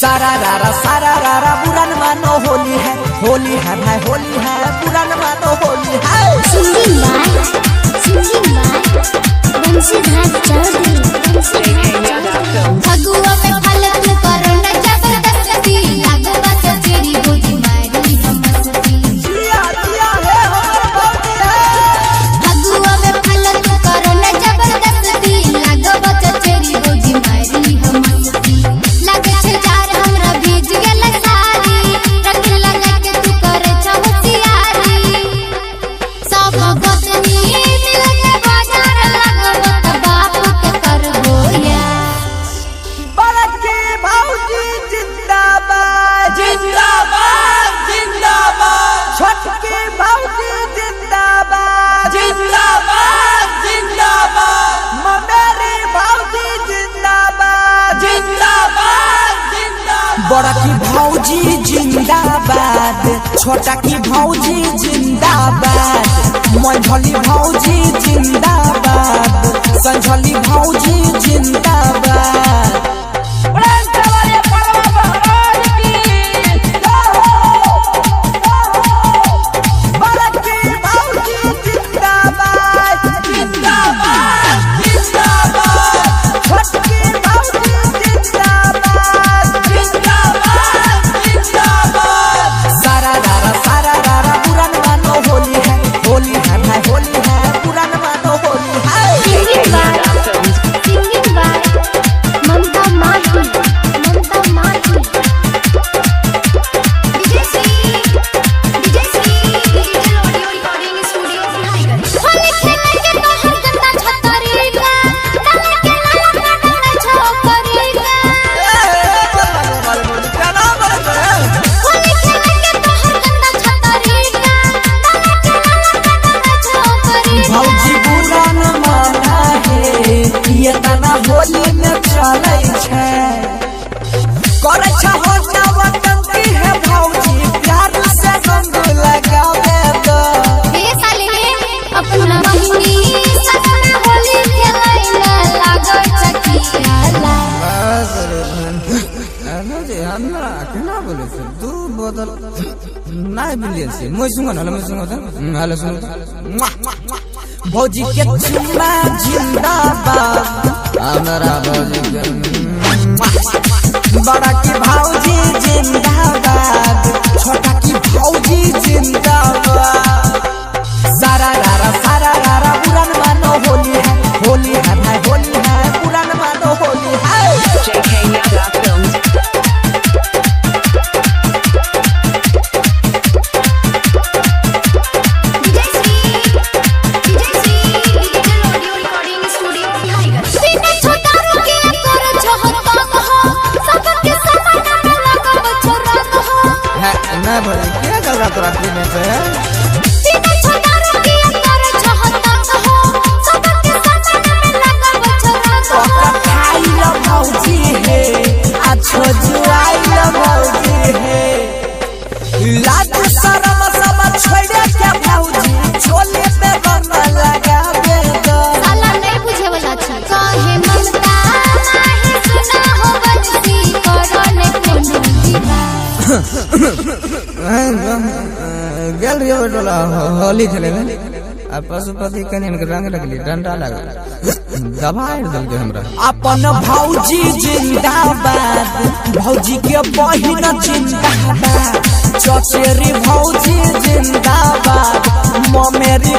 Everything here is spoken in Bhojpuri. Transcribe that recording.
सारा रारा बुरा न मानो होली है भाई होली है बुरा न मानो होली है। फगुआ में फलक करो न जबरदस्ती लागवा से तेरी गोदी मारी हम मस्ती फगुआ में फलक करो न जबरदस्ती लागवा से तेरी गोदी मारी हम मस्ती लगे छे जार हमरा भीज गेल सारी रंग लगा के तू करे चौथियारी सब गोतनी मिल के बाजार लगवा त बाप के करबो या बड़की भौजी जिंदाबाद जिंदाबाद जिंदाबाद, छोटकी भौजी जिंदाबाद जिंदाबाद जिंदाबाद, ममेरी भौजी जिंदाबाद जिंदाबाद जिंदाबाद, बड़की भौजी जिंदाबाद छोटकी भौजी जिंदाबाद, मंझली भौजी जिंदाबाद संझली भौजी जिंदाबाद। होली में चले छे करे छ हो नवटंकी है भौजी प्यार से रंग लगावे दो ए साले अपना बहिनी संग में होली खेलैला लागो चकियाला अरे जे हमरा केना बोले से दू बोतल नहीं बिलिए से मैं सुंगा हाले सुनो भौजी के चुम्मा जिंदाबाद हमरा भौजी के बड़ा की भौजी जिंदाबाद छोटा की भौजी जिंदाबाद। सारा रारा बुरा न मानो होली है भाई होली है बुरा न मानो होली है। ना बोले क्या कर रहा तोरा पीने पे सीधा छोटा रोटी करे चाहता हो सबके सामने में लगा बचरा ओका खाई लो भौजी है अच्छो जुआई लो भौजी है लाज शरम सब छोड़े के भौजी छोले पे रंग लगावे दो साला नहीं बुझे वाला छ कहे ममता नहीं सुना हो बंसी करो ने कोनो दीवा गेल रे टोला होली खेले में आ पशुपति कन्या के रंग लगली डंडा लगा दबाड़ दल के हमरा अपन भौजी जिंदाबाद भौजी के बहिन जिंदाबाद चचेरी भौजी जिंदाबाद ममेरी